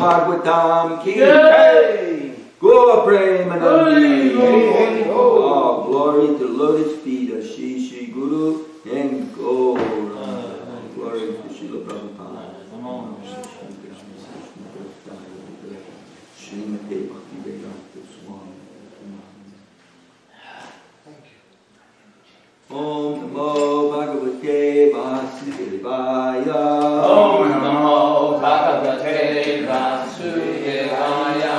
Bhagavatam ki jai. Go Premanandi. Oh, glory to the lotus feet of Shri Guru and go. Glory to Srila Prabhupada. Srimad Bhaktivedanta Swami. Om Namo Bhagavate Vasudevaya. Om Namo Bhagavate Vasudevaya.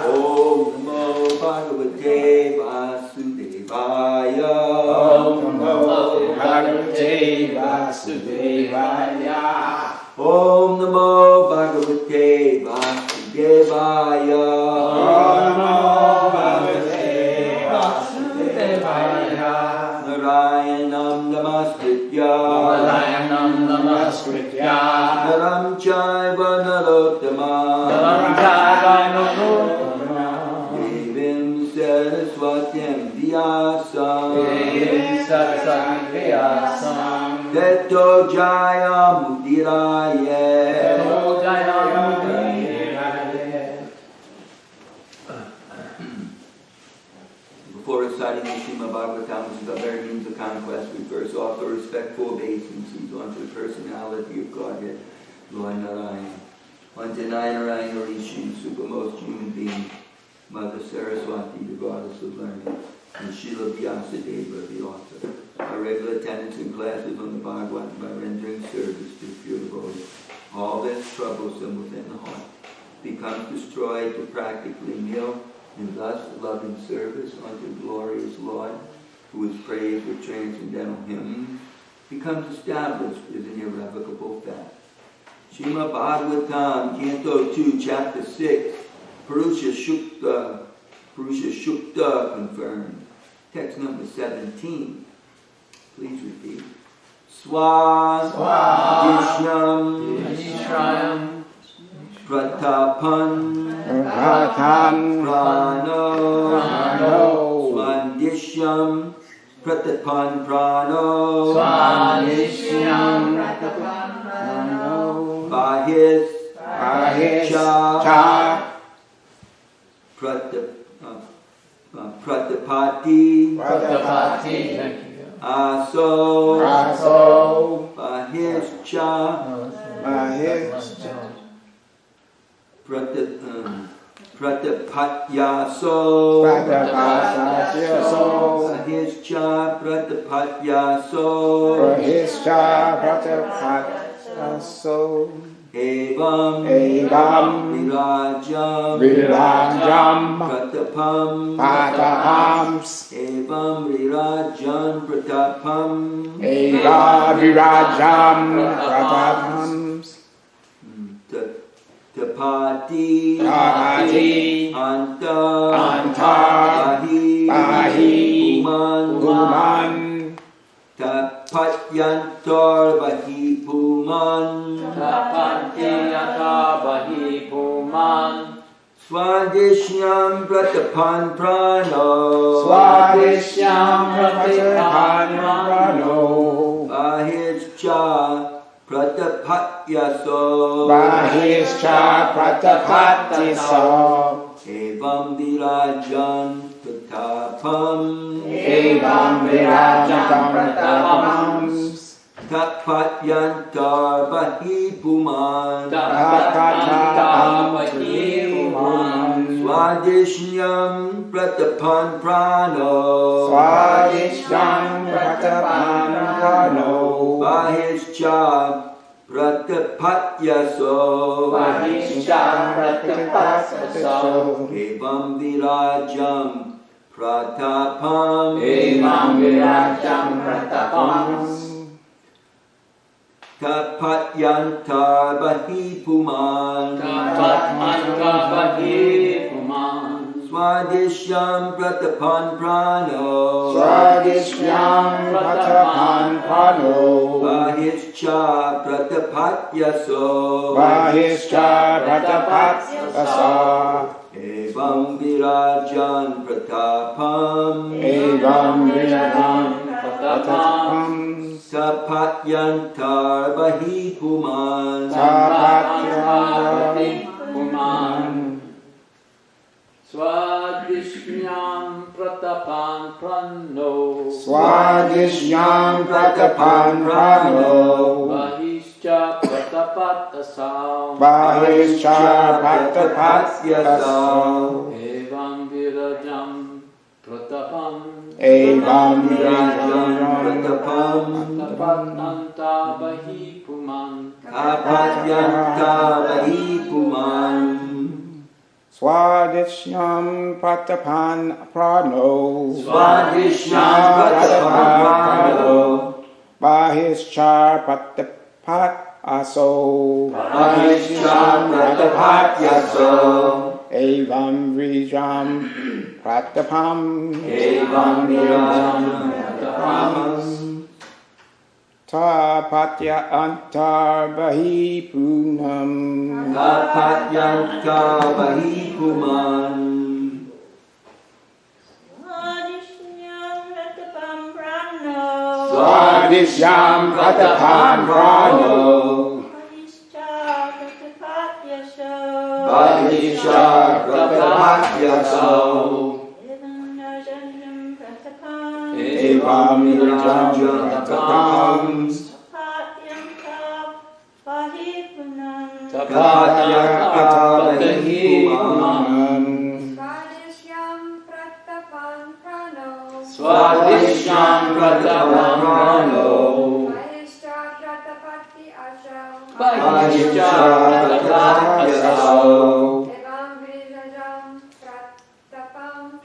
Om Namo Bhagavate Vasudevaya. Om Namo Bhagavate Vasudevaya. Om Namo Bhagavate Vasudevaya. Om Namo Bhagavate Vasudevaya. Narayanam Namaskritya. Narayanam Namaskritya. Naram Chaiva Narottama. Naram Chaiva Narottama. Devim Saraswatyam Vyasam. Devim Saraswatyam Vyasam. Teto Jaya Mudiraye. Teto Jaya Mudiraye. Before reciting the Srimad Bhagavatam, which is the very means of conquest, we first offer respectful obeisances unto the personality of Godhead, Lord Narayana, unto Narayan Rishi, supermost human being, Mother Saraswati, the goddess of learning, and Srila Vyasadeva, the author. Our regular attendance in classes on the Bhagavatam by rendering service to pure devotees. all that's troublesome within the heart becomes destroyed to practically nil, and thus loving service unto the glorious Lord, who is praised with transcendental hymns, becomes established as an irrevocable fact. Srimad Bhagavatam, Canto 2, Chapter 6, Purusha Shukta confirmed. Text number 17. Please repeat. Swa Dishnam Pratapan Prano Swandishyam Pratapan Prano Bahis Cha Pratapati Aso Bahis Pratapatyaso Pratapatyaso Evam Virajam Pratapam Evam Virajam Pratapam Tapati Anta Bahi Puman Tapatyantor Bahi Puman Swadishyam Pratapan Prano Bahishcha Pratapatyaso Evam Virajam Pratapam Tapatyantar Bahi Puman Swadishyam Pratapan Prano Bahishcha Pratapatyaso Evam Virajam Pratapam Tapatyantar Bahi Puman Swadishyam Pratapan Prano Bahishcha Pratapatyaso Evam Virajam Pratapam Tapatyantar Bahi Puman Swadishyam Pratapan Prano Bahishcha Pratapatyaso Evam Virajam Pratapam Tapatanta Bahi Puman Swadishyam Pratapan Prano Bahishcha Pratapatyaso Evam Virajam Pratapam Tapatya Antar Bahi Punam Tapatyantar Bahi Puman Swadishyam Pratapan Prano Bahishcha Pratapatyaso Evam Virajam Pratapam Tapatyantar Bahi Puman Swadishyam Pratapan Prano Bahishcha Tahischa Pratapatyaso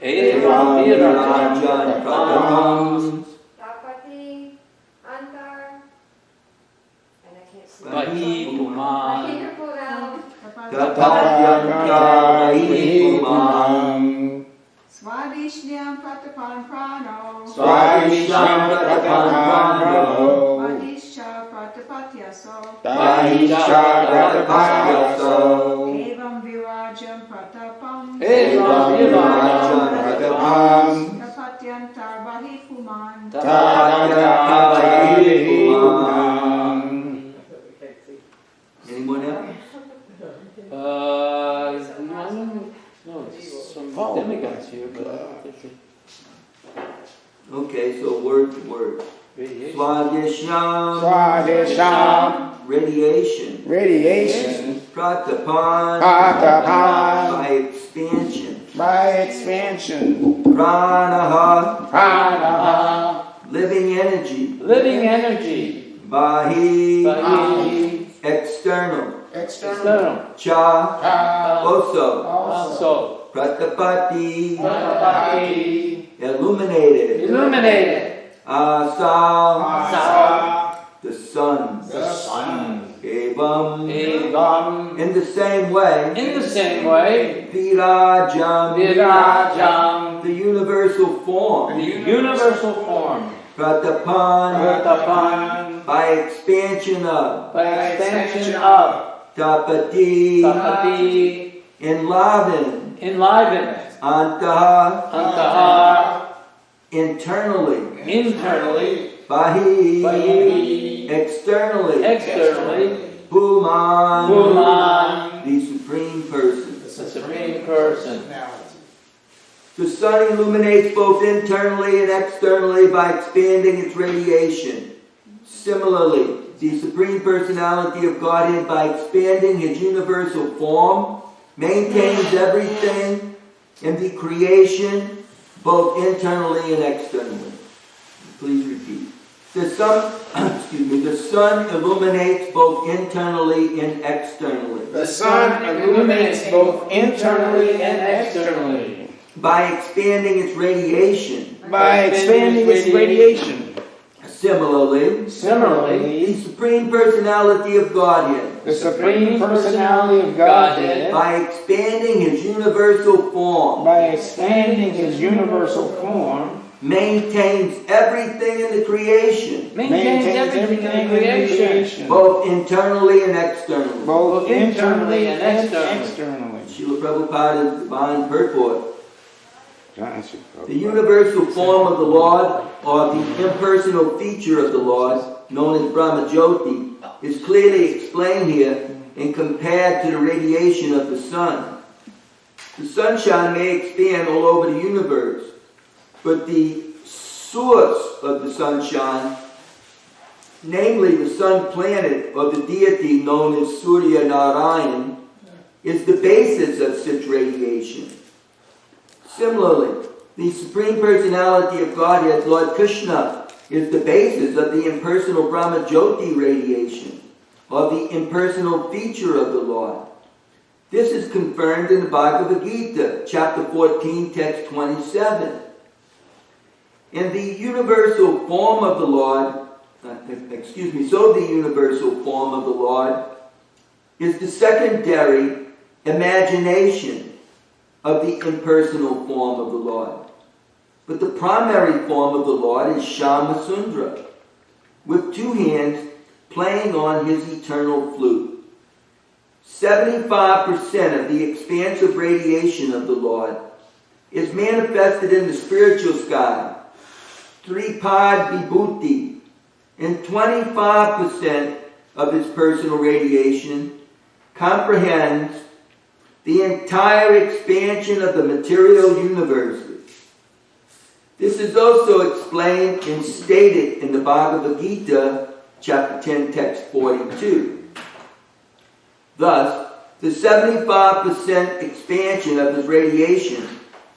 Evam Virajam Pratapam Bahipuman Tapatyam Swadhishyam Pratapan Prano Swadhishyam Pratapan Prano Vadhisha Pratapatyaso Tahisha Pratapatyaso Evam Virajam Pratapam Evam Virajam Pratapam Tapatyantar Bahipuman Tapatyam Anyone else? No, some demigods here, but I don't think Okay, so word to word. radiation. Swadhishyam, Swadhishyam radiation. radiation Pratapan, Pratapan by expansion. by expansion Pranaha, Pranaha living energy. Living energy. Bahi, Bahi. external. external Cha, Cha also. Also. Pratapati, Pratapati illuminated. Illuminated. Asa, Asa the sun. the sun Evam, Evam in the same way. In the same way, Virajam, Virajam, the universal form. the universal form, Pratapan, Pratapan by expansion of. by expansion of Tapati, Tapati, enlivened. enlivened, Antaha, Antaha, internally. internally, Bahi, Bahi, externally. externally, Puman, Puman, the supreme person. the Supreme Person. The sun illuminates both internally and externally by expanding its radiation. Similarly, the Supreme Personality of Godhead, by expanding His universal form, maintains everything in the creation, both internally and externally. Please repeat. The sun, the sun illuminates both internally and externally. The sun illuminates both internally and externally By expanding its radiation. by expanding its radiation. Similarly, the Similarly, Supreme Personality of Godhead, the Supreme Personality of Godhead, by expanding His universal form, by expanding His universal form, maintains everything in the creation, Maintains everything in the creation, both internally and externally. both internally and externally. externally. Srila Prabhupada's divine purport. The The universal form of the Lord, or the impersonal feature of the Lord, known as Brahma Jyoti, is clearly explained here and compared to the radiation of the sun. The sunshine may expand all over the universe, but the source of the sunshine, namely the sun planet or the deity known as Surya Narayan, is the basis of such radiation. Similarly, the Supreme Personality of Godhead, Lord Krishna, is the basis of the impersonal Brahma Jyoti radiation, or the impersonal feature of the Lord. This is confirmed in the Bhagavad Gita, chapter 14, text 27. And the universal form of the Lord, so the universal form of the Lord is the secondary imagination of the impersonal form of the Lord. But the primary form of the Lord is Shama Sundara, with two hands playing on his eternal flute. 75% of the expansive radiation of the Lord is manifested in the spiritual sky, Tripad Vibhuti, and 25% of his personal radiation comprehends the entire expansion of the material universes. This is also explained and stated in the Bhagavad Gita, chapter 10, text 42. Thus, the 75% expansion of his radiation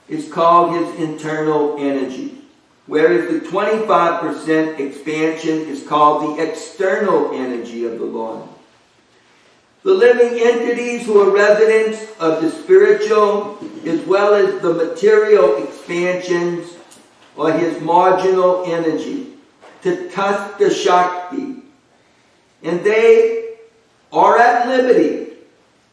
is called his internal energy, whereas the 25% expansion is called the external energy of the Lord. The living entities who are residents of the spiritual as well as the material expansions or his marginal energy to touch the Shakti. And they are at liberty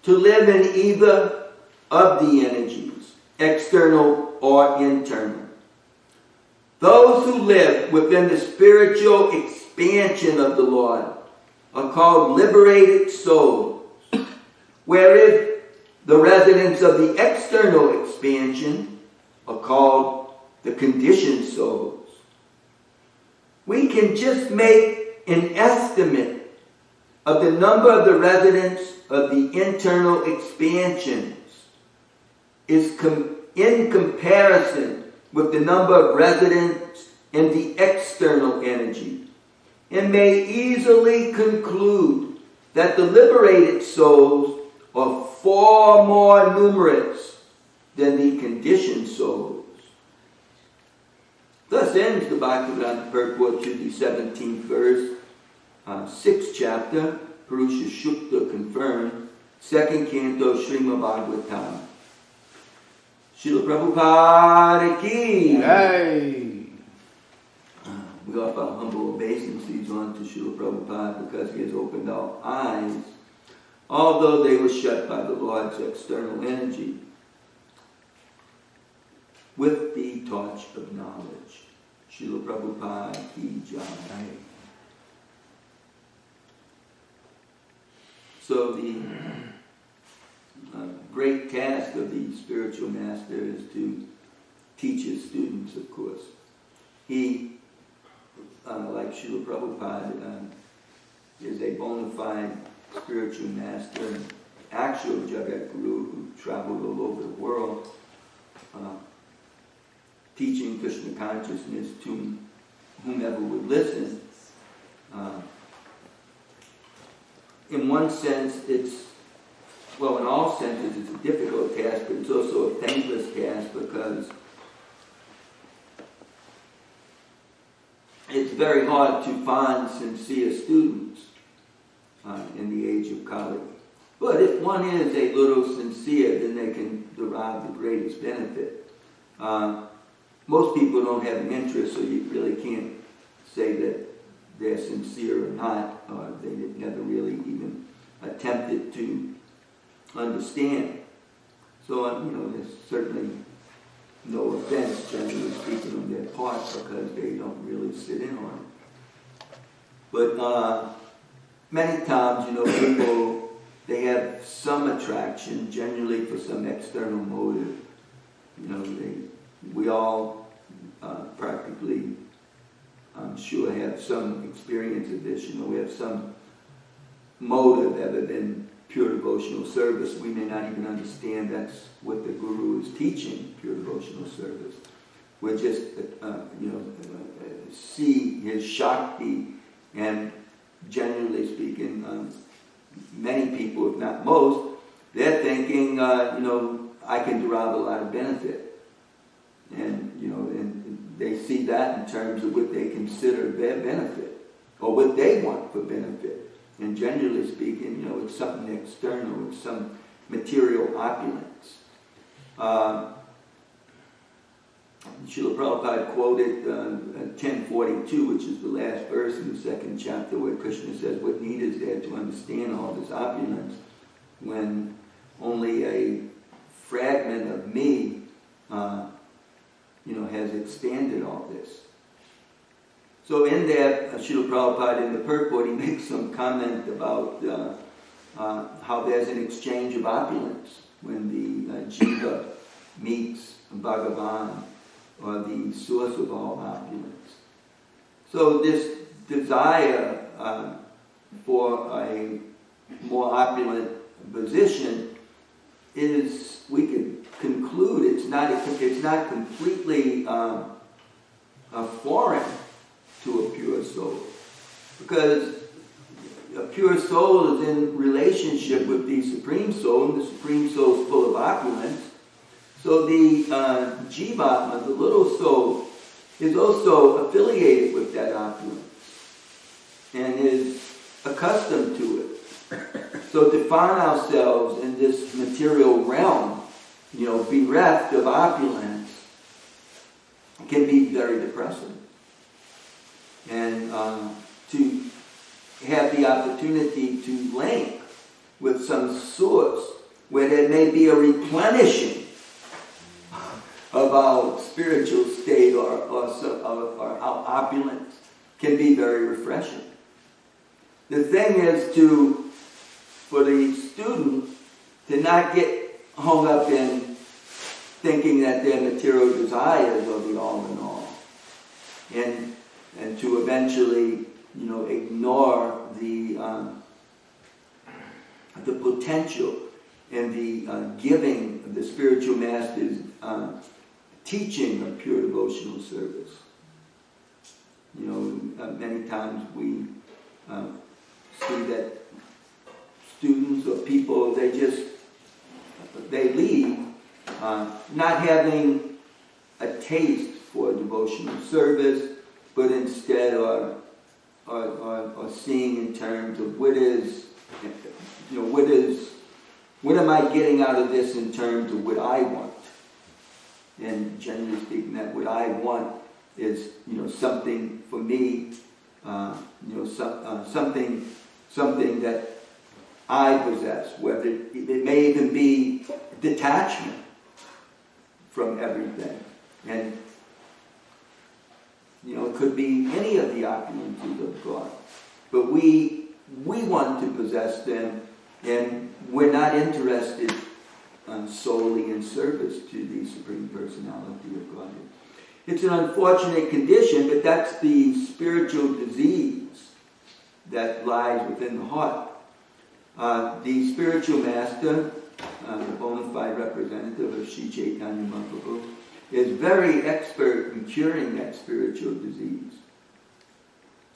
to live in either of the energies, external or internal. Those who live within the spiritual expansion of the Lord are called liberated souls, whereas the residents of the external expansion are called the conditioned souls. We can just make an estimate of the number of the residents of the internal expansions in comparison with the number of residents in the external energy, and may easily conclude that the liberated souls are far more numerous than the conditioned souls. Thus ends the Bhagavatam purport to the 17th verse, 6th chapter, Purusha Shukta confirmed, 2nd canto, Srimad Bhagavatam. Srila Prabhupada ki. Hey. We offer our humble obeisances unto Srila Prabhupada because he has opened our eyes, although they were shut by the Lord's external energy, with the torch of knowledge. Srila Prabhupada ki jai. So the great task of the spiritual master is to teach his students, of course. He, like Srila Prabhupada, is a bona fide spiritual master, and actual Jagat Guru who traveled all over the world, teaching Krishna consciousness to whomever would listen. In one sense, in all senses, it's a difficult task, but it's also a thankless task because it's very hard to find sincere students in the age of Kali. But if one is a little sincere, then they can derive the greatest benefit. Most people don't have an interest, so you really can't say that they're sincere or not, or they never really even attempted to understand. So, there's certainly no offense, generally speaking, on their part because they don't really sit in on it. But many times, people, they have some attraction, generally for some external motive. We all practically, I'm sure, have some experience of this. We have some motive other than pure devotional service. We may not even understand that's what the Guru is teaching, pure devotional service. We're just, see his Shakti, and generally speaking, many people, if not most, they're thinking, I can derive a lot of benefit. And, and they see that in terms of what they consider their benefit, or what they want for benefit. And generally speaking, it's something external, it's some material opulence. Srila Prabhupada quoted 1042, which is the last verse in the 2nd chapter, where Krishna says, what need is there to understand all this opulence when only a fragment of me has expanded all this. So in that, Srila Prabhupada in the purport, he makes some comment about how there's an exchange of opulence when the jiva meets Bhagavan, or the source of all opulence. So this desire for a more opulent position is, we could conclude, it's not completely foreign to a pure soul, because a pure soul is in relationship with the Supreme Soul, and the Supreme Soul is full of opulence. So the Jivatma, the little soul, is also affiliated with that opulence and is accustomed to it. So to find ourselves in this material realm, bereft of opulence, can be very depressing. And to have the opportunity to link with some source where there may be a replenishing of our spiritual state or our opulence can be very refreshing. The thing is for the student to not get hung up in thinking that their material desires are the all in all, and to eventually, ignore the potential and the giving of the spiritual master's teaching of pure devotional service. Many times we see that students or people, they leave not having a taste for devotional service, but instead are seeing in terms of what am I getting out of this in terms of what I want? And generally speaking, that what I want is, something for me, something that I possess, whether it may even be detachment from everything. And, it could be any of the opulences of God. But we want to possess them, and we're not interested solely in service to the Supreme Personality of Godhead. It's an unfortunate condition, but that's the spiritual disease that lies within the heart. The spiritual master, the bona fide representative of Sri Chaitanya Mahaprabhu, is very expert in curing that spiritual disease.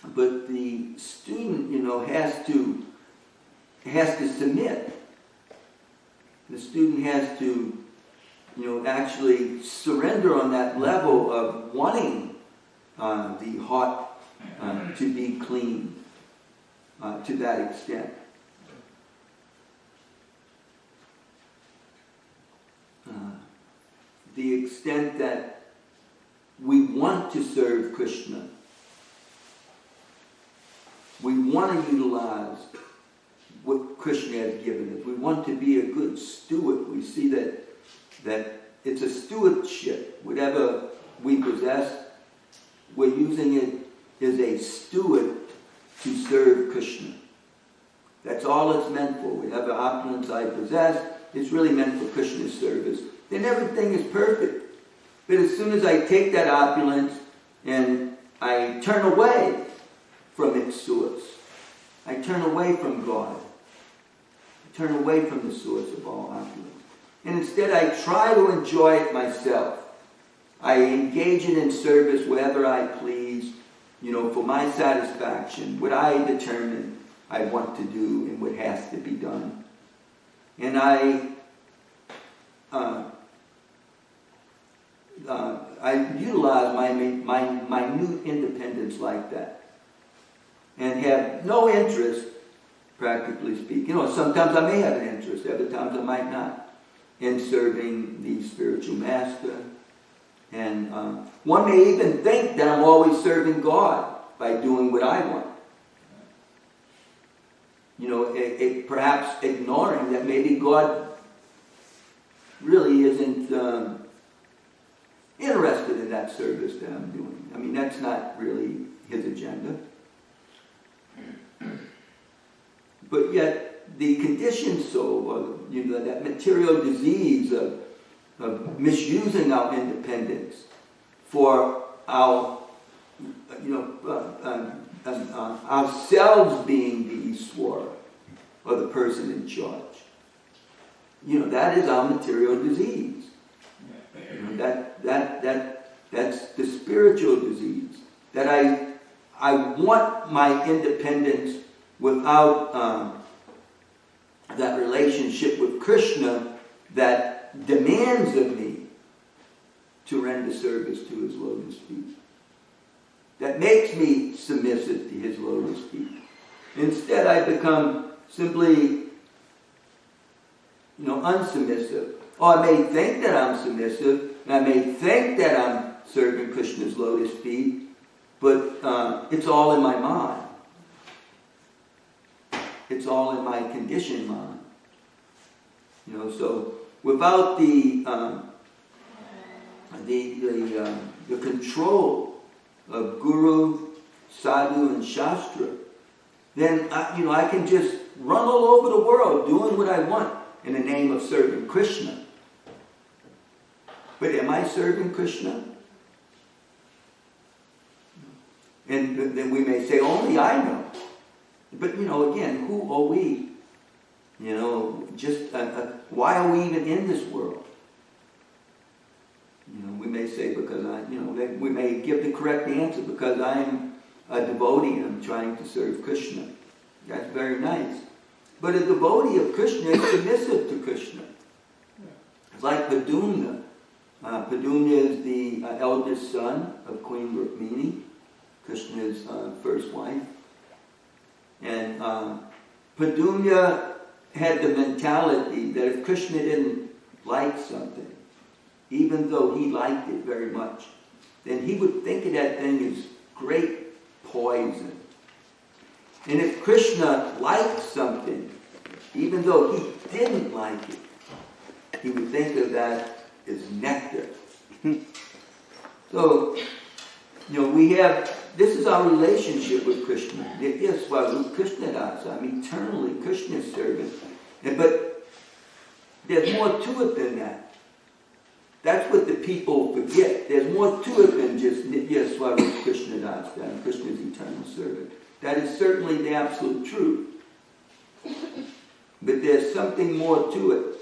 But the student, has to submit. The student has to, actually surrender on that level of wanting the heart to be clean to that extent. The extent that we want to serve Krishna. We want to utilize what Krishna has given us. We want to be a good steward. We see that it's a stewardship. Whatever we possess, we're using it as a steward to serve Krishna. That's all it's meant for. Whatever opulence I possess, it's really meant for Krishna's service. Then everything is perfect. But as soon as I take that opulence and I turn away from its source, I turn away from God, I turn away from the source of all opulence, and instead I try to enjoy it myself. I engage it in service wherever I please, for my satisfaction, what I determine I want to do and what has to be done. And I utilize my minute independence like that, and have no interest, practically speaking. Sometimes I may have an interest, other times I might not, in serving the spiritual master. And one may even think that I'm always serving God by doing what I want. Perhaps ignoring that maybe God really isn't interested in that service that I'm doing. I mean, that's not really his agenda. But yet, the conditioned soul, that material disease of misusing our independence for our, ourselves being the Ishwara, or the person in charge. That is our material disease. That's the spiritual disease. That I want my independence without that relationship with Krishna that demands of me to render service to his lotus feet. That makes me submissive to his lotus feet. Instead, I become simply unsubmissive. Or I may think that I'm submissive, and I may think that I'm serving Krishna's lotus feet, but it's all in my mind. It's all in my conditioned mind. So without the control of Guru, Sadhu, and Shastra, then I can just run all over the world doing what I want in the name of serving Krishna. But am I serving Krishna? And then we may say, only I know. But again, who are we? Why are we even in this world? We may say because we may give the correct answer because I am a devotee and I'm trying to serve Krishna. That's very nice. But a devotee of Krishna is submissive to Krishna. It's like Padumna. Padumna is the eldest son of Queen Rukmini, Krishna's first wife. And Padumna had the mentality that if Krishna didn't like something, even though he liked it very much, then he would think of that thing as great poison. And if Krishna liked something, even though he didn't like it, he would think of that as nectar. So, this is our relationship with Krishna. Yes, with Krishna Das, I'm eternally Krishna's servant. But there's more to it than that. That's what the people forget. There's more to it than just Nityaswara Krishna Das, I'm Krishna's eternal servant. That is certainly the absolute truth. But there's something more to it.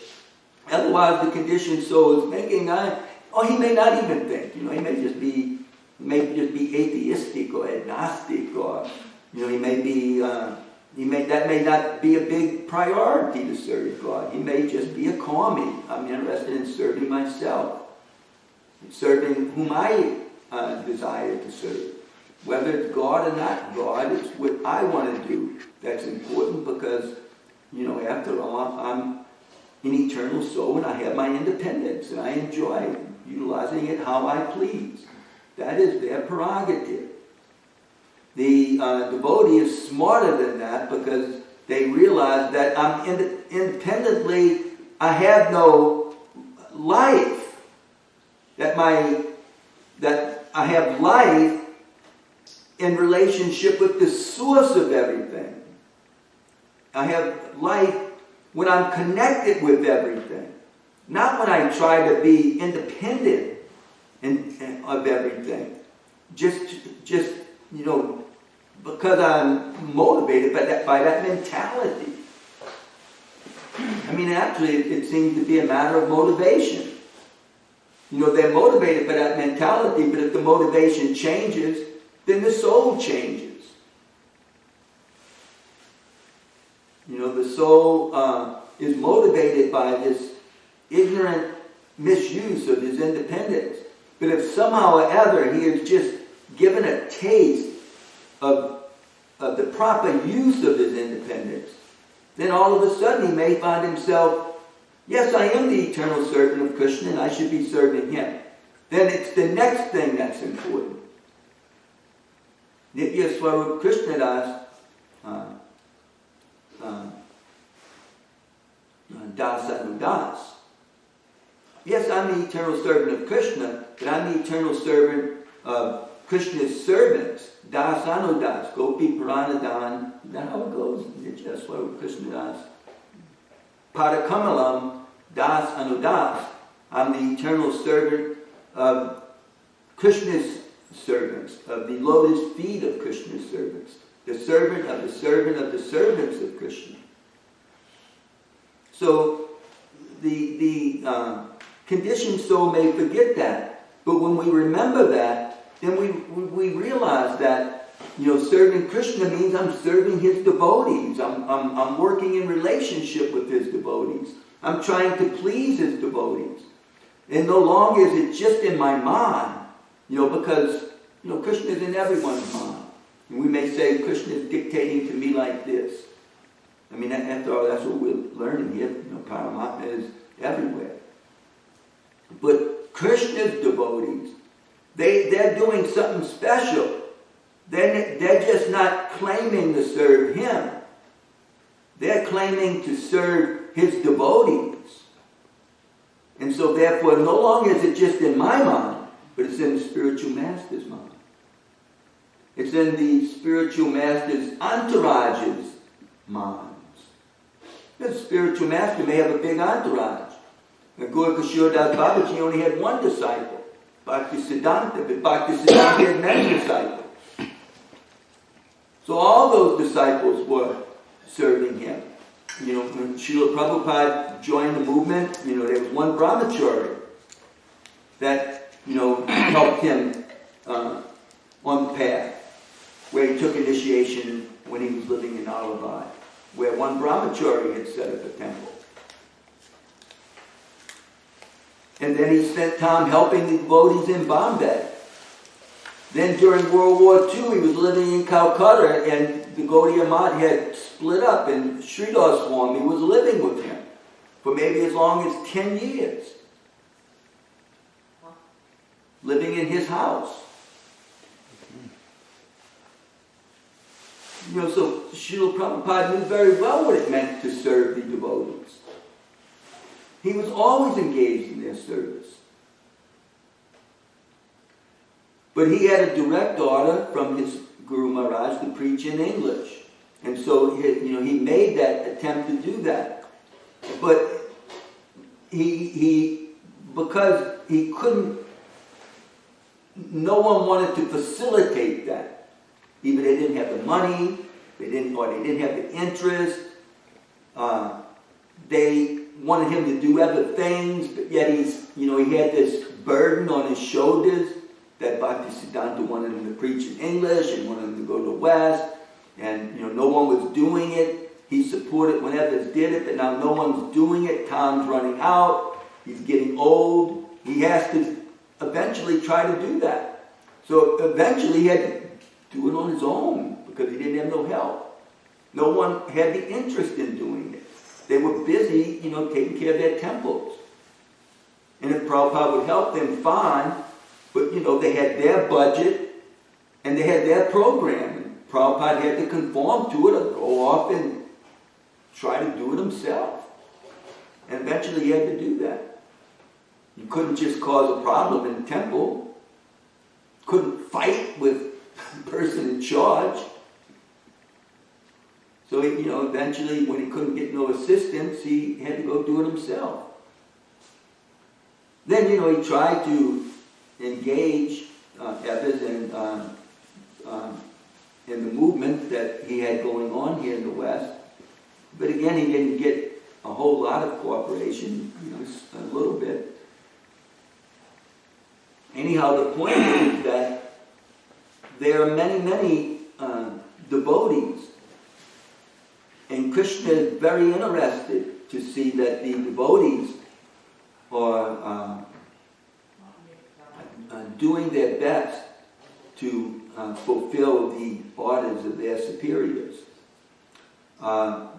Otherwise, the conditioned soul is thinking, he may not even think. He may just be atheistic or agnostic, or he may be that may not be a big priority to serve God. He may just be a kami. I'm interested in serving myself, serving whom I desire to serve. Whether it's God or not God, it's what I want to do that's important because, after all, I'm an eternal soul and I have my independence and I enjoy utilizing it how I please. That is their prerogative. The devotee is smarter than that because they realize that I'm independently, I have no life. That I have life in relationship with the source of everything. I have life when I'm connected with everything. Not when I try to be independent of everything. Just because I'm motivated by that mentality. Actually, it seems to be a matter of motivation. They're motivated by that mentality, but if the motivation changes, then the soul changes. The soul is motivated by this ignorant misuse of his independence. But if somehow or other he is just given a taste of the proper use of his independence, then all of a sudden he may find himself, yes, I am the eternal servant of Krishna and I should be serving him. Then it's the next thing that's important. Nitya Swarup Krishna Das, Das Das. Yes, I'm the eternal servant of Krishna, but I'm the eternal servant of Krishna's servants. Das Anudas, Gopi Puranadan. That's how it goes. Nitya Swarup Krishna Das. Padakamalam, Das Anudas. I'm the eternal servant of Krishna's servants, of the lotus feet of Krishna's servants. The servant of the servant of the servants of Krishna. So, the conditioned soul may forget that, but when we remember that, then we realize that serving Krishna means I'm serving his devotees. I'm working in relationship with his devotees. I'm trying to please his devotees, and no longer is it just in my mind, because Krishna is in everyone's mind. And we may say Krishna is dictating to me like this. I mean, after all, that's what we're learning here. Paramatma is everywhere. But Krishna's devotees, they're doing something special. They're just not claiming to serve him. They're claiming to serve his devotees. And so therefore, no longer is it just in my mind, but it's in the spiritual master's mind. It's in the spiritual master's entourage's minds. The spiritual master may have a big entourage. Gaura Kishore Das Babaji only had one disciple, Bhakti Siddhanta, but Bhakti Siddhanta had many disciples. So all those disciples were serving him. When Srila Prabhupada joined the movement, there was one brahmachari that, helped him on the path, where he took initiation when he was living in Allahabad, where one brahmachari had set up a temple. And then he spent time helping the devotees in Bombay. Then during World War II, he was living in Calcutta, and the Gaudiya Math had split up, and Sridhar Swami was living with him for maybe as long as 10 years. Living in his house. So Srila Prabhupada knew very well what it meant to serve the devotees. He was always engaged in their service. But he had a direct order from his Guru Maharaj to preach in English. And so he made that attempt to do that. But because he couldn't, no one wanted to facilitate that. Either they didn't have the money, they didn't have the interest. They wanted him to do other things, but yet he had this burden on his shoulders that Bhakti Siddhanta wanted him to preach in English and wanted him to go to the West, and no one was doing it. He supported when others did it, but now no one's doing it. Time's running out. He's getting old. He has to eventually try to do that. So eventually he had to do it on his own because he didn't have no help. No one had the interest in doing it. They were busy, taking care of their temples. And if Prabhupada would help them, fine. But, they had their budget and they had their program. And Prabhupada had to conform to it or go off and try to do it himself. And eventually he had to do that. You couldn't just cause a problem in the temple. Couldn't fight with the person in charge. So, eventually when he couldn't get no assistance, he had to go do it himself. Then, he tried to engage others in the movement that he had going on here in the West. But again, he didn't get a whole lot of cooperation, a little bit. Anyhow, the point is that there are many, many devotees. And Krishna is very interested to see that the devotees are doing their best to fulfill the orders of their superiors.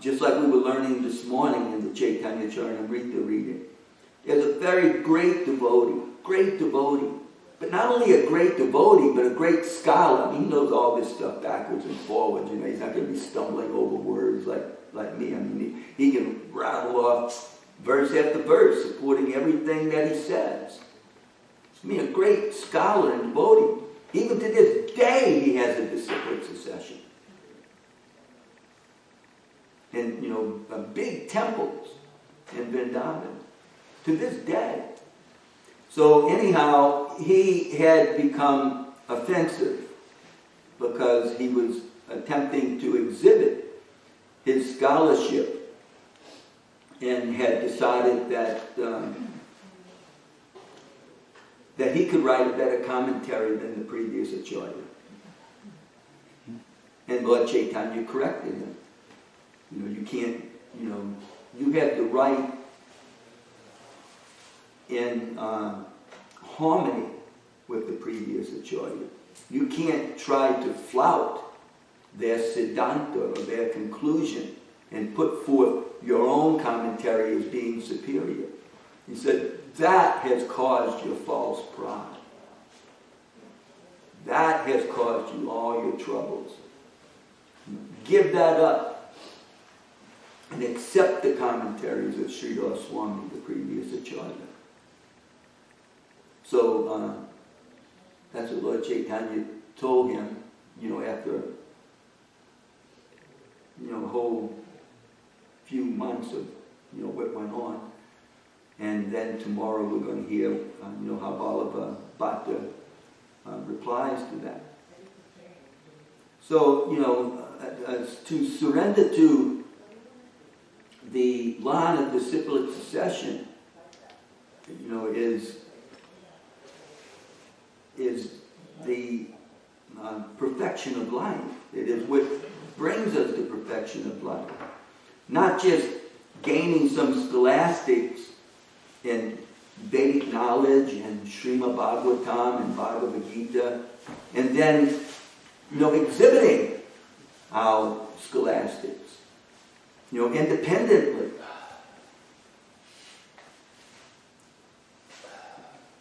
Just like we were learning this morning in the Chaitanya Charitamrita reading. There's a very great devotee. But not only a great devotee, but a great scholar. I mean, he knows all this stuff backwards and forwards. He's not going to be stumbling over words like me. I mean, he can rattle off verse after verse, supporting everything that he says. I mean, a great scholar and devotee. Even to this day, he has a disciplic succession. And, big temples in Vrindavan. To this day. So anyhow, he had become offensive because he was attempting to exhibit his scholarship and had decided that he could write a better commentary than the previous Acharya. And Lord Chaitanya corrected him. You can't, you have the right in harmony with the previous Acharya. You can't try to flout their siddhanta or their conclusion and put forth your own commentary as being superior. He said, that has caused your false pride. That has caused you all your troubles. Give that up and accept the commentaries of Sridhar Swami, the previous Acharya. So that's what Lord Chaitanya told him, after a whole few months of what went on. And then tomorrow we're going to hear how Vallabha Bhatta replies to that. So to surrender to the line of disciplic succession is the perfection of life. It is what brings us to perfection of life. Not just gaining some scholastics in Vedic knowledge and Srimad Bhagavatam and Bhagavad Gita, and then exhibiting our scholastics, independently.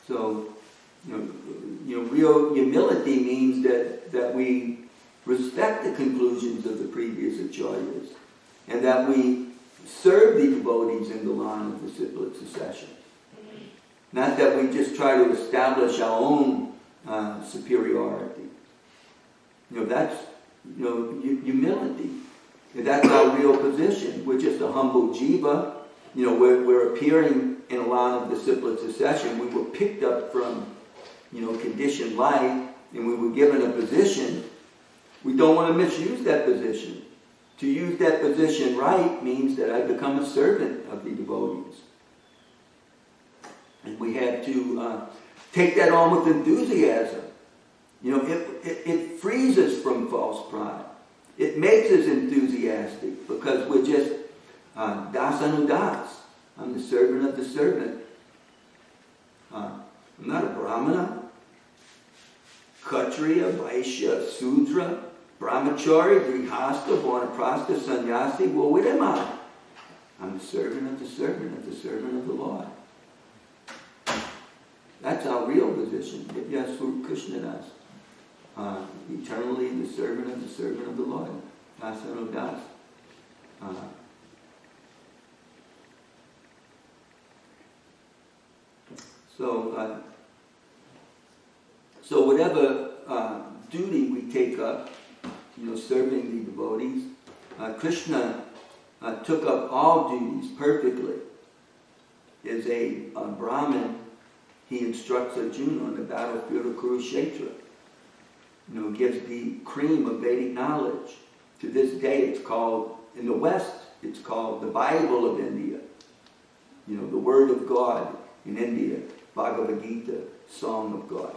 So, real humility means that we respect the conclusions of the previous acharyas, and that we serve the devotees in the line of disciplic succession. Not that we just try to establish our own superiority. That's humility. And that's our real position. We're just a humble jiva. We're appearing in a line of disciplic succession. We were picked up from conditioned life, and we were given a position. We don't want to misuse that position. To use that position right means that I become a servant of the devotees. And we have to take that on with enthusiasm. It frees us from false pride. It makes us enthusiastic because we're just dasanudas. I'm the servant of the servant. I'm not a brahmana, kshatriya, vaishya, sudra, brahmachari, grihastha, vanaprastha, sannyasi. Well, what am I? I'm the servant of the servant of the servant of the Lord. That's our real position. Yasur Krishnadas. Eternally the servant of the Lord. Dasanudas. So whatever duty we take up, serving the devotees, Krishna took up all duties perfectly. As a Brahmin, he instructs Arjuna on the battlefield of Kurukshetra. Gives the cream of Vedic knowledge. To this day, it's called, in the West, it's called the Bible of India. The Word of God in India, Bhagavad Gita, Song of God,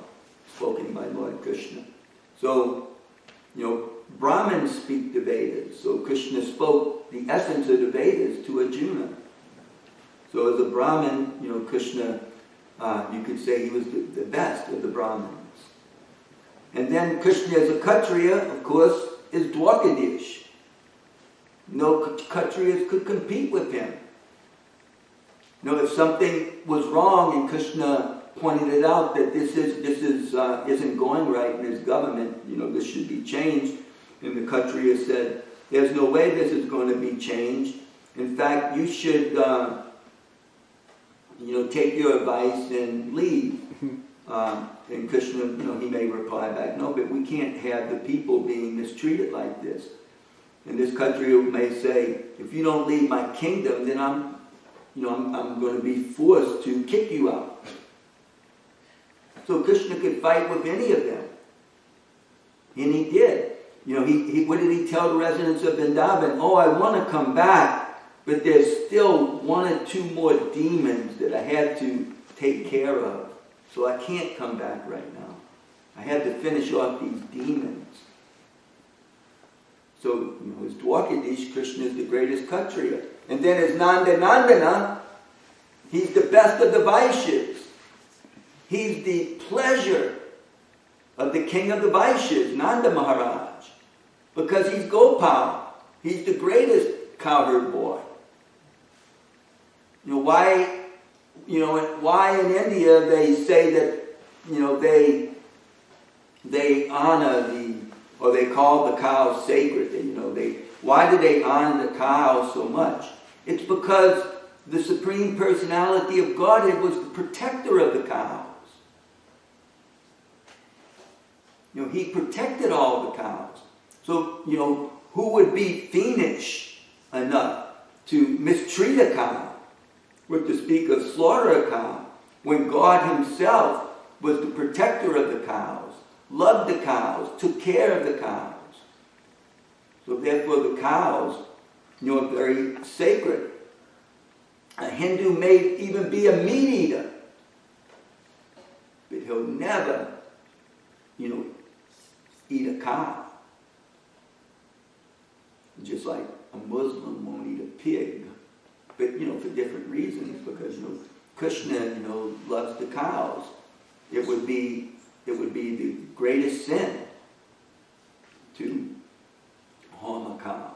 spoken by Lord Krishna. So, Brahmins speak the Vedas. So Krishna spoke the essence of the Vedas to Arjuna. So as a Brahmin, Krishna, you could say he was the best of the Brahmins. And then Krishna as a Kshatriya, of course, is Dwarkadish. No Kshatriyas could compete with him. If something was wrong and Krishna pointed it out that this isn't going right in his government, this should be changed. And the Kshatriya said, there's no way this is going to be changed. In fact, you should, take your advice and leave. And Krishna, he may reply back, no, but we can't have the people being mistreated like this. And this Kshatriya may say, if you don't leave my kingdom, then I'm going to be forced to kick you out. So Krishna could fight with any of them. And he did. What did he tell the residents of Vrindavan? Oh, I want to come back, but there's still one or two more demons that I had to take care of. So I can't come back right now. I had to finish off these demons. So, as Dwarkadish, Krishna is the greatest Kshatriya. And then as Nandana, he's the best of the Vaishyas. He's the pleasure of the king of the Vaishyas, Nanda Maharaj. Because he's Gopal. He's the greatest cowherd boy. Why in India they say that, they honor or they call the cow sacred. Why do they honor the cow so much? It's because the Supreme Personality of Godhead was the protector of the cows. He protected all the cows. So, who would be fiendish enough to mistreat a cow, or to speak of slaughter a cow, when God himself was the protector of the cows, loved the cows, took care of the cows. So therefore the cows, are very sacred. A Hindu may even be a meat eater, but he'll never, eat a cow. Just like a Muslim won't eat a pig, but for different reasons, because Krishna loves the cows. It would be the greatest sin to harm a cow.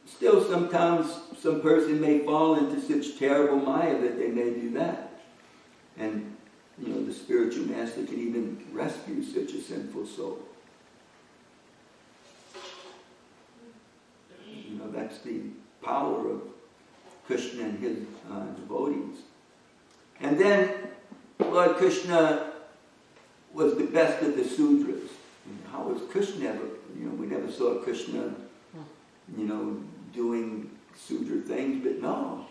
Still, sometimes some person may fall into such terrible maya that they may do that, and the spiritual master can even rescue such a sinful soul. That's the power of Krishna and his devotees. And then Lord Krishna was the best of the Sudras. How was Krishna ever? We never saw Krishna, doing Sudra things, but no.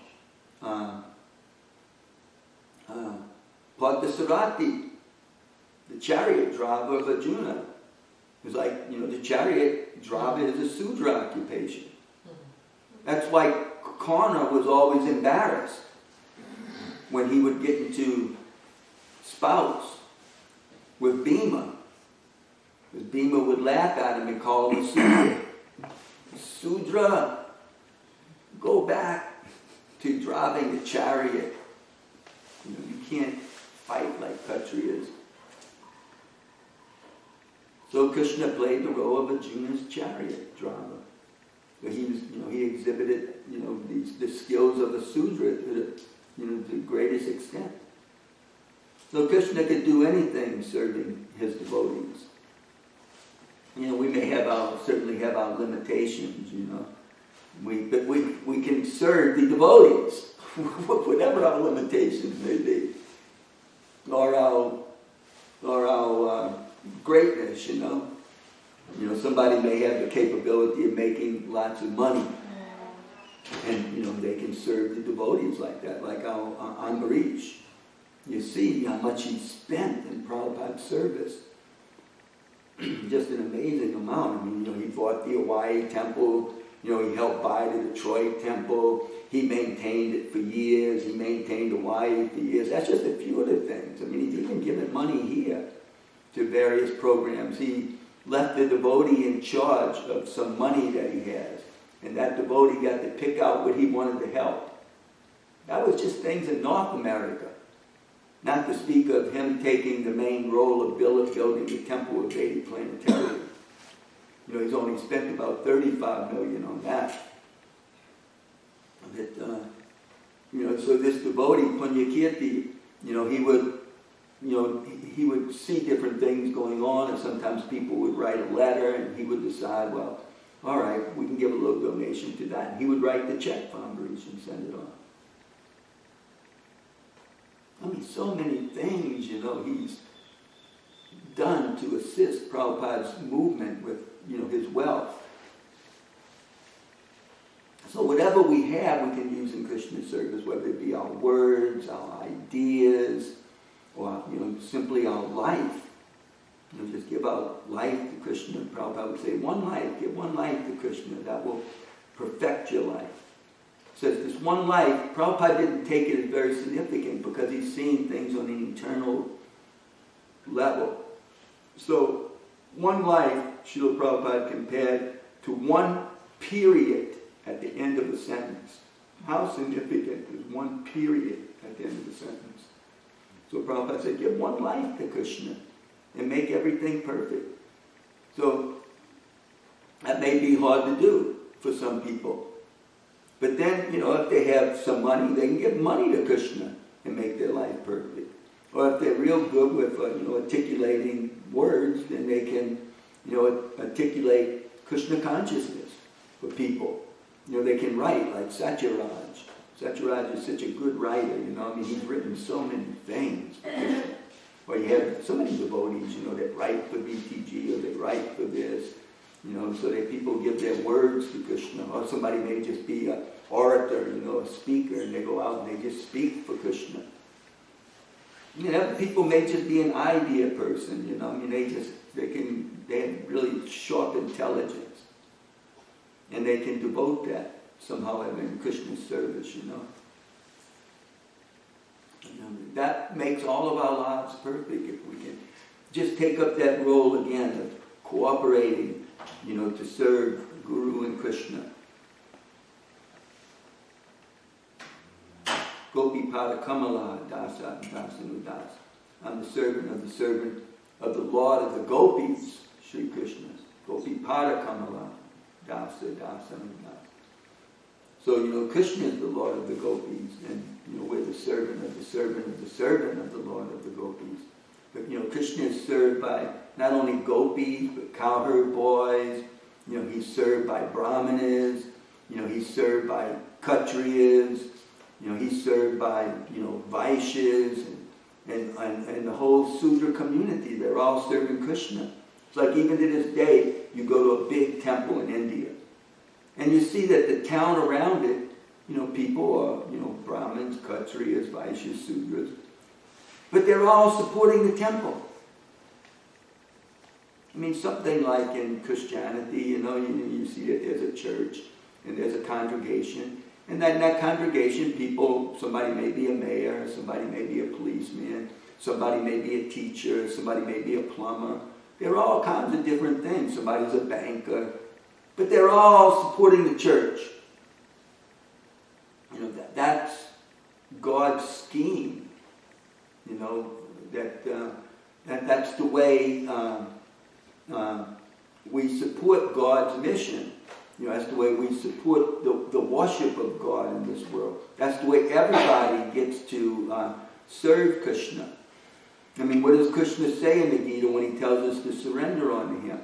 Parthasarati, the chariot driver of Arjuna, was like, the chariot driver is a Sudra occupation. That's why Karna was always embarrassed when he would get into spouts with Bhima. Because Bhima would laugh at him and call him a Sudra. Sudra, go back to driving the chariot. You can't fight like Kshatriyas. So Krishna played the role of Arjuna's chariot driver. But he exhibited, the skills of a Sudra to the greatest extent. So Krishna could do anything serving his devotees. We may certainly have our limitations, but we can serve the devotees, whatever our limitations may be, or our greatness, somebody may have the capability of making lots of money, and they can serve the devotees like that, like our Ambarish. You see how much he spent in Prabhupada's service. Just an amazing amount. He bought the Hawaii temple, he helped buy the Detroit temple, he maintained it for years, he maintained Hawaii for years. That's just a few of the things. He's even given money here to various programs. He left the devotee in charge of some money that he has, and that devotee got to pick out what he wanted to help. That was just things in North America. Not to speak of him taking the main role of building the temple of Vedic Planetarium. He's only spent about $35 million on that. But, so this devotee, Punyakirti, he would see different things going on, and sometimes people would write a letter, and he would decide, well, all right, we can give a little donation to that. And he would write the check for Ambarish and send it on. So many things, he's done to assist Prabhupada's movement with, his wealth. So whatever we have, we can use in Krishna's service, whether it be our words, our ideas, or, simply our life. Just give our life to Krishna. Prabhupada would say, one life, give one life to Krishna. That will perfect your life. Says this one life, Prabhupada didn't take it as very significant because he's seeing things on an eternal level. So one life, Srila Prabhupada compared to one period at the end of a sentence. How significant is one period at the end of a sentence? So Prabhupada said, give one life to Krishna and make everything perfect. So that may be hard to do. for some people. But then, if they have some money, they can give money to Krishna and make their life perfect. Or if they're real good with, articulating words, then they can, articulate Krishna consciousness for people. They can write like Satyaraj. Satyaraj is such a good writer, he's written so many things. Or you have so many devotees, that write for BTG, or they write for this, so that people give their words to Krishna. Or somebody may just be an orator, a speaker, and they go out and they just speak for Krishna. People may just be an idea person, they have really sharp intelligence. And they can devote that somehow in Krishna's service, That makes all of our lives perfect if we can just take up that role again of cooperating, to serve Guru and Krishna. Gopi Pada Kamala Dasa Dasanudas. I'm the servant of the Lord of the Gopis, Sri Krishna. Gopi Pada Kamala Dasa Dasanudas. So, Krishna is the Lord of the Gopis, and, we're the servant of the servant of the servant of the Lord of the Gopis. But, Krishna is served by not only gopis, but cowherd boys. He's served by brahmanas. He's served by kshatriyas. He's served by, vaishyas and the whole Sudra community. They're all serving Krishna. It's like even to this day, you go to a big temple in India, and you see that the town around it, people are, Brahmins, Kshatriyas, Vaishyas, Sudras. But they're all supporting the temple. Something like in Christianity, you see that there's a church and there's a congregation. And in that congregation, somebody may be a mayor, somebody may be a policeman, somebody may be a teacher, somebody may be a plumber. There are all kinds of different things. Somebody's a banker. But they're all supporting the church. That's God's scheme. That's the way we support God's mission. That's the way we support the worship of God in this world. That's the way everybody gets to serve Krishna. What does Krishna say in the Gita when he tells us to surrender unto him?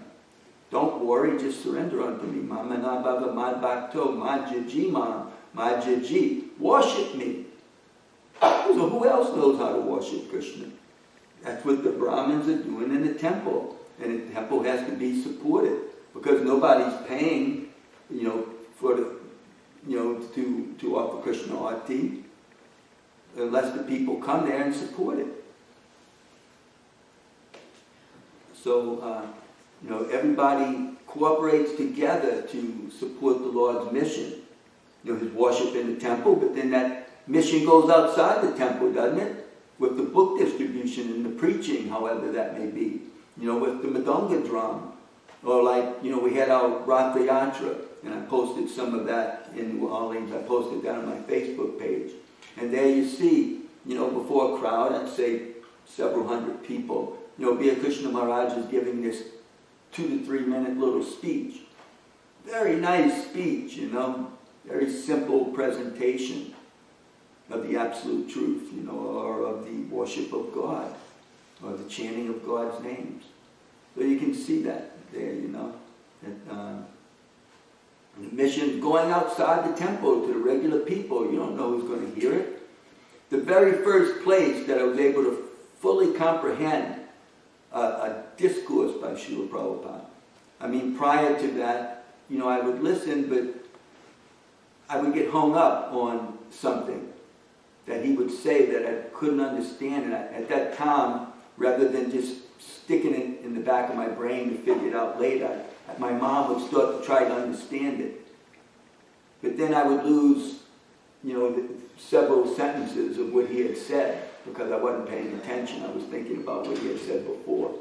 Don't worry, just surrender unto me. Mamana bhava mad bhakto majaji ma majaji. Worship me. So who else knows how to worship Krishna? That's what the Brahmins are doing in the temple. And the temple has to be supported because nobody's paying, for the, to offer Krishna Arti unless the people come there and support it. So, everybody cooperates together to support the Lord's mission. His worship in the temple, but then that mission goes outside the temple, doesn't it? With the book distribution and the preaching, however that may be. With the Madonga drum. Or like, we had our Ratha Yatra, and I posted some of that in New Orleans. I posted that on my Facebook page. And there you see, before a crowd, I'd say several hundred people, Bia Krishna Maharaj is giving this 2 to 3 minute little speech. Very nice speech, very simple presentation of the absolute truth, or of the worship of God, or the chanting of God's names. So you can see that there, that the mission going outside the temple to the regular people. You don't know who's going to hear it. The very first place that I was able to fully comprehend a discourse by Srila Prabhupada. Prior to that, I would listen, but I would get hung up on something that he would say that I couldn't understand. And at that time, rather than just sticking it in the back of my brain to figure it out later, my mom would start to try to understand it. But then I would lose, several sentences of what he had said because I wasn't paying attention. I was thinking about what he had said before.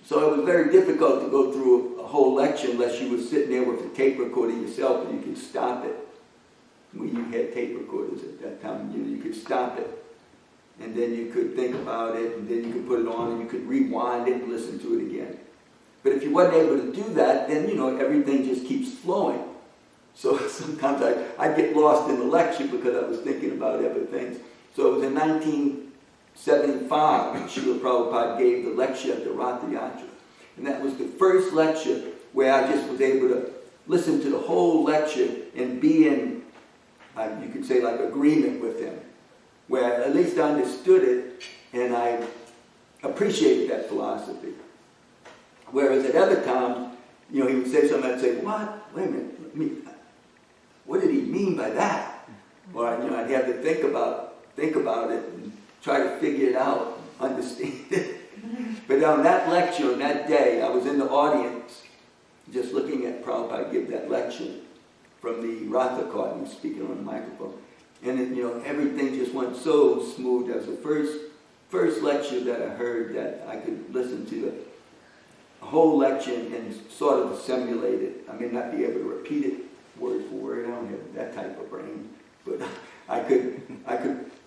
So it was very difficult to go through a whole lecture unless you were sitting there with a tape recorder yourself and you could stop it. You had tape recorders at that time. You could stop it. And then you could think about it, and then you could put it on, and you could rewind it and listen to it again. But if you wasn't able to do that, then, everything just keeps flowing. So sometimes I get lost in the lecture because I was thinking about other things. So it was in 1975 when Srila Prabhupada gave the lecture at the Ratha Yatra. And that was the first lecture where I just was able to listen to the whole lecture and be in, you could say, like agreement with him. Where at least I understood it and I appreciated that philosophy. Whereas at other times, he would say something, I'd say, what? Wait a minute, what did he mean by that? Or, I'd have to think about it and try to figure it out, understand it. But on that lecture, on that day, I was in the audience just looking at Prabhupada give that lecture from the Ratha card. He was speaking on the microphone. And it, everything just went so smooth. That was the first lecture that I heard that I could listen to a whole lecture and sort of assimilate it. I may not be able to repeat it word for word. I don't have that type of brain. But I could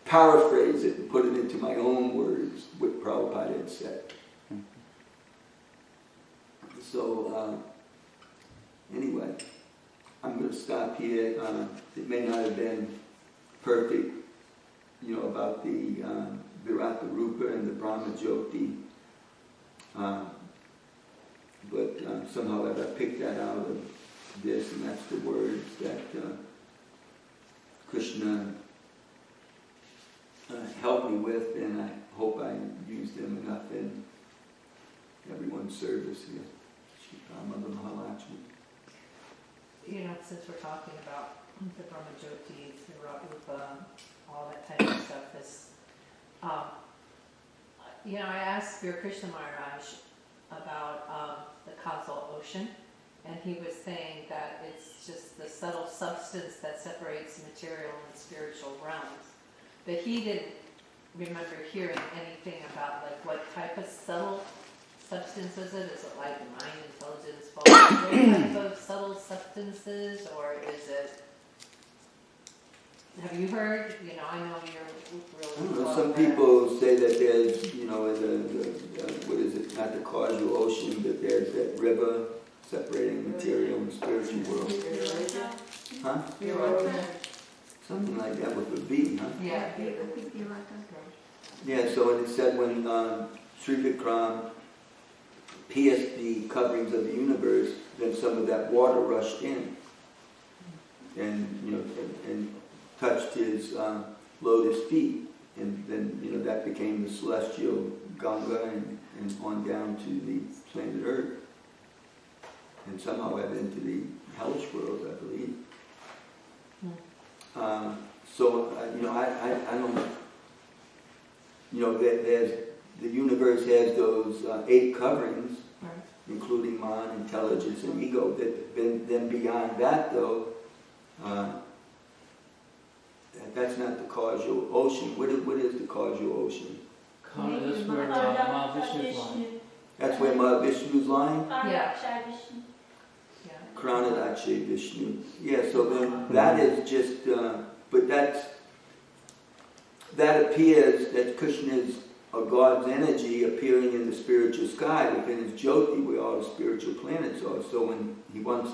paraphrase it and put it into my own words, what Prabhupada had said. So, anyway, I'm going to stop here. It may not have been perfect, about the Virata Rupa and the Brahma Jyoti. But somehow I picked that out of this, and that's the words that Krishna helped me with, and I hope I used them enough in everyone's service here. Mother Mahalakshmi. Since we're talking about the Brahma Jyoti, the Rupa, all that type of stuff, I asked Sri Krishna Maharaj about the causal ocean, and he was saying that it's just the subtle substance that separates material and spiritual realms. But he didn't remember hearing anything about what type of subtle substance is it? Is it like mind, intelligence, what type of subtle substances, or is it? Have you heard? I know you're really. Some people say that there's, what is it? Not the causal ocean, but there's that river separating material and spiritual world. Huh? Something like that with a V, huh? Yeah. Yeah. So it said when Sri Vikram pierced the coverings of the universe, then some of that water rushed in, and and touched his lotus feet, and then that became the celestial Ganga and on down to the planet Earth, and somehow went into the hellish world, I believe. So I don't. There's the universe has those 8 coverings, including mind, intelligence, and ego. Then beyond that, though, that's not the causal ocean. What is the causal ocean? That's where Mahavishnu's lying. That's where Mahavishnu's lying? Yeah. Kranadakshay Vishnu. Yeah, so then that is just, but that appears that Krishna is a God's energy appearing in the spiritual sky within his Jyoti, where all the spiritual planets are. So when he wants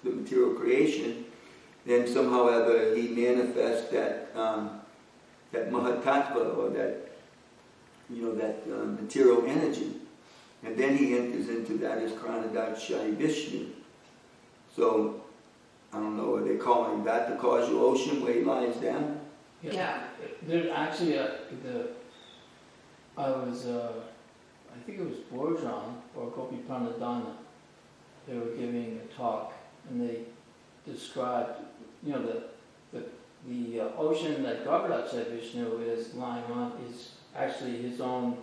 the material creation, then somehow ever he manifests that Mahatattva, or that material energy, and then he enters into that as Kranadakshay Vishnu. So I don't know, are they calling that the causal ocean where he lies down? Yeah. There's actually I think it was Borjan or Gopi Pranadana. They were giving a talk, and they described, the ocean that Garbhadakshay Vishnu is lying on is actually his own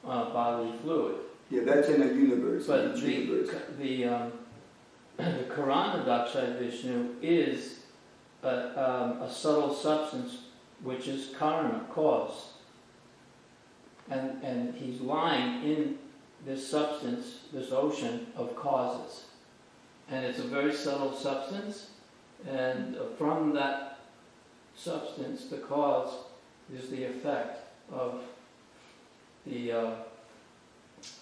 bodily fluid. Yeah, that's in the universe. But the Karanadakshay Vishnu is a subtle substance which is karana, cause. And he's lying in this substance, this ocean of causes. And it's a very subtle substance, and from that substance, the cause, is the effect of the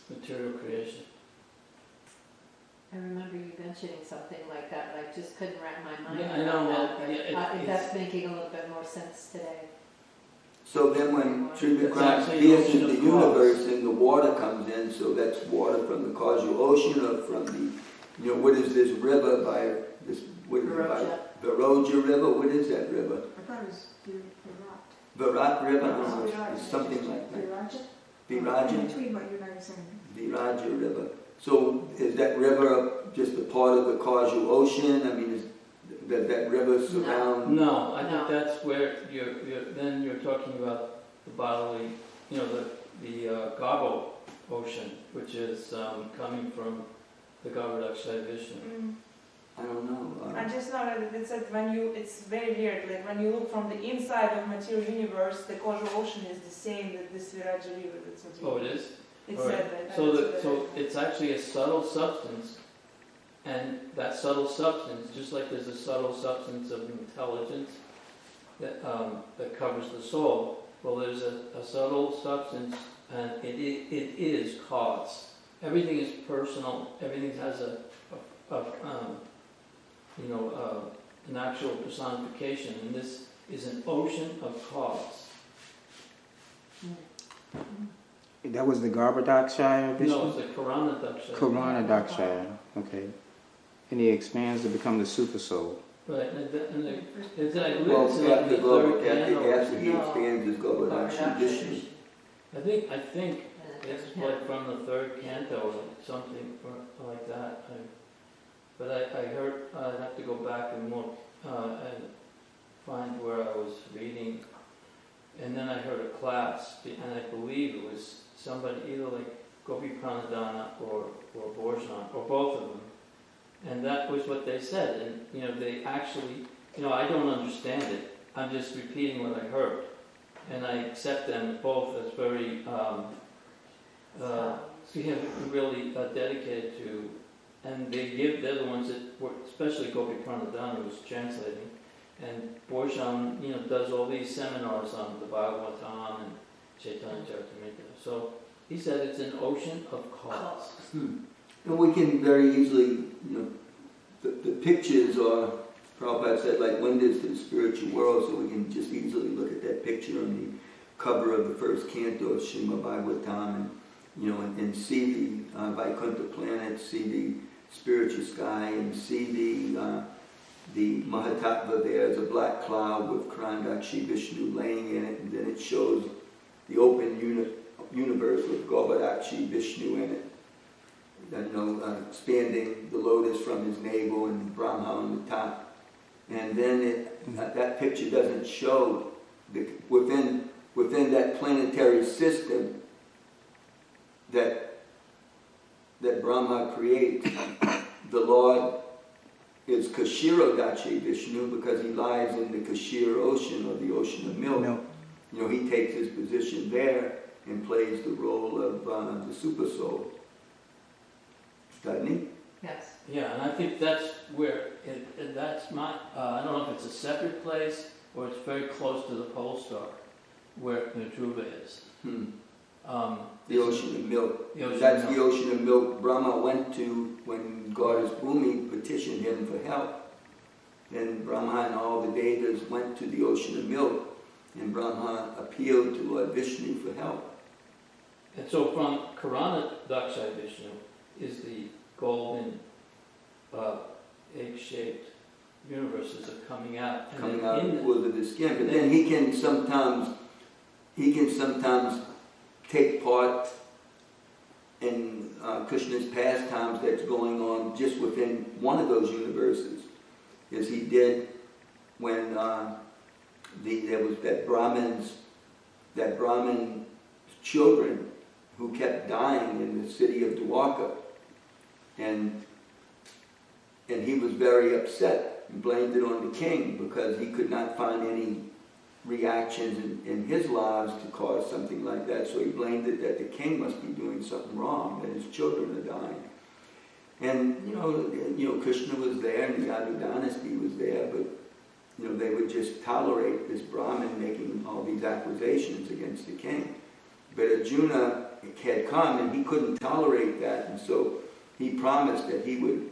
material creation. I remember you mentioning something like that, but I just couldn't wrap my mind Yeah, I around know, that. well, But, yeah, that's making a little bit more sense today. So then when Sri It's Vikrama actually pierces ocean the of universe and the water comes in, so that's water from the causal ocean or from the, what is this river by this, what is it by? Varoja River, what is that river? I thought it was Virat. Virat River, I don't know, Virat. it's something like that. Viraja? In Viraja? between what you and I were saying. Viraja River. So is that river just a part of the causal ocean? I mean, does that river surround? No, I think No. that's where you're talking about the bodily, the Gabo ocean, which is coming from the Garbhodakshaya Vishnu. I don't know. I just know that it said it's very weird, like when you look from the inside of material universe, the causal ocean is the same that this Viraja river. That's what Oh, it is? it All right. said that. So it's actually a subtle substance, and that subtle substance, just like there's a subtle substance of intelligence that covers the soul, well, there's a subtle substance, and it is cause. Everything is personal. Everything has an actual personification, and this is an ocean of cause. That was the Garbhodakshaya Vishnu? No, it's the Karanadakshaya. Karanadakshaya, okay. And he expands to become the super soul. Right, and it's like Well, it's like after the third after he No. expands his Garbhodakshaya Vishnu. I think it's like from the third canto or something like that. But I heard, I'd have to go back and look and find where I was reading. And then I heard a class, and I believe it was somebody, either like Gopi Pranadhana or Borjan, or both of them. And that was what they said. And, they actually, I don't understand it. I'm just repeating what I heard. And I accept them both as very, really dedicated to, and they're the ones that were, especially Gopi Pranadhana was translating. And Borjan, does all these seminars on the Bhagavatam and Chaitanya Charitamrita. So he said it's an ocean of cause. And we can very easily, the pictures are, Prabhupada said, like windows to the spiritual world, so we can just easily look at that picture on the cover of the first canto of Srimad Bhagavatam and see the Vaikuntha planet, see the spiritual sky, and see the Mahatattva there as a black cloud with Karanadakshaya Vishnu laying in it, and then it shows the open universe with Garbhodakshaya Vishnu in it. Expanding the lotus from his navel and Brahma on the top. And then that picture doesn't show within that planetary system that Brahma creates. The Lord is Kashirodakshaya Vishnu because he lies in the Kashir ocean, or the ocean of milk. He takes his position there and plays the role of the super soul. Doesn't he? Yes. Yeah, and I think that's where, that's my, I don't know if it's a separate place or it's very close to the pole star where Dhruva is. The ocean of milk. That's the ocean of milk Brahma went to when Goddess Bhumi petitioned him for help. Then Brahma and all the Vedas went to the ocean of milk, and Brahma appealed to Lord Vishnu for help. And so from Karanadakshaya Vishnu is the golden egg-shaped universes are coming out. Coming out of the skin. But then he can sometimes take part in Krishna's pastimes that's going on just within one of those universes, as he did when there was that Brahmin children who kept dying in the city of Dwarka, and he was very upset and blamed it on the king because he could not find any reactions in his lives to cause something like that. So he blamed it that the king must be doing something wrong, that his children are dying. And Krishna was there, and the Yadu dynasty was there, but they would just tolerate this Brahmin making all these accusations against the king. But Arjuna had come, and he couldn't tolerate that, and so he promised that he would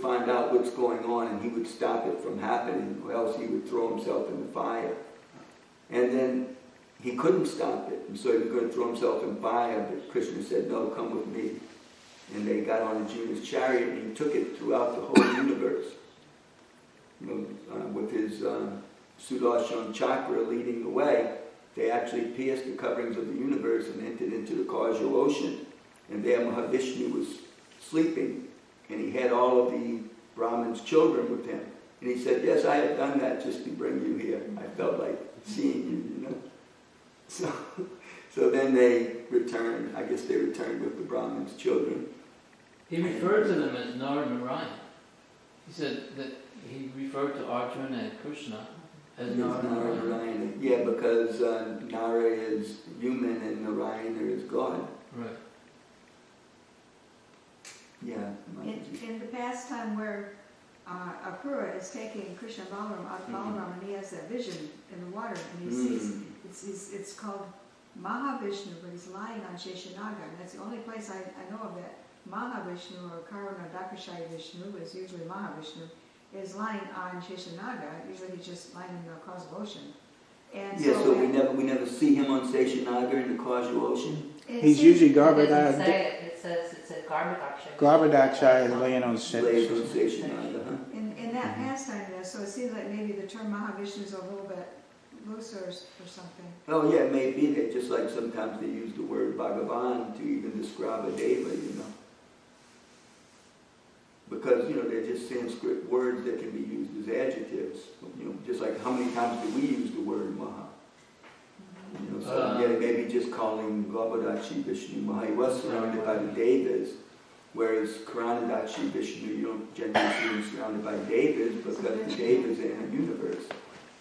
find out what's going on and he would stop it from happening, or else he would throw himself in the fire. And then he couldn't stop it, and so he was going to throw himself in fire, but Krishna said, no, come with me. And they got on Arjuna's chariot, and he took it throughout the whole universe. With his Sudarshan chakra leading the way, they actually pierced the coverings of the universe and entered into the causal ocean. And there Mahavishnu was sleeping, and he had all of the Brahman's children with him. And he said, yes, I have done that just to bring you here. I felt like seeing you, So then they returned. I guess they returned with the Brahman's children. He referred to them as Nara and Narayan. He said that he referred to Arjuna and Krishna as Nara and Narayan. Yeah, because Nara is human and Narayana is God. Right. Yeah. In the past time where Apura is taking Krishna Balaram out of Balaram, and he has that vision in the water, and he sees, it's called Mahavishnu, but he's lying on Sheshanaga, and that's the only place I know of that. Mahavishnu, or Karuna Dakashai Vishnu, is usually Mahavishnu, is lying on Sheshanaga. Usually he's just lying in the causal ocean. And yeah, so we never see him on Sheshanaga in the causal ocean. He's usually It doesn't Garbhadaksha. say it. It says it's a Garbhadaksha. Garbhadaksha is laying on Slaves on shit. Sheshanaga, huh? in that pastime there, so it seems like maybe the term Mahavishnu is a little bit looser or something. Oh yeah, maybe. They just like sometimes they use the word Bhagavan to even describe a deva, Because, they're just Sanskrit words that can be used as adjectives. Just like how many times do we use the word Maha? Maybe just calling Garbhadaksha Vishnu Maha. He was surrounded by the devas, whereas Karanadaksha Vishnu, you don't generally see him surrounded by devas because the devas are in the universe.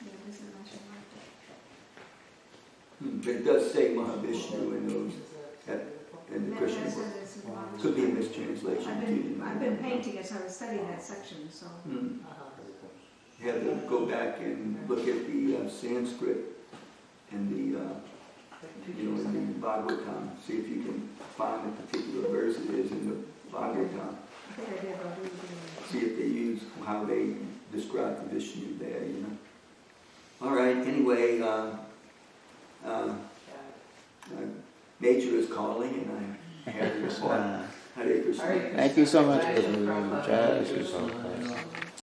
Yeah, this is much like But it does say Mahavishnu in those, in the Krishna book. Could be a mistranslation. I've been painting as I was studying that section, so. You have to go back and look at the Sanskrit and the, in the Bhagavatam. See if you can find the particular verse it is in the Bhagavatam. I think I did, but I didn't. See if they use how they describe the Vishnu there, All right, anyway, nature is calling, and I have to respond. Hare Krishna. Thank you so much. Prabhu. Jai Krishna.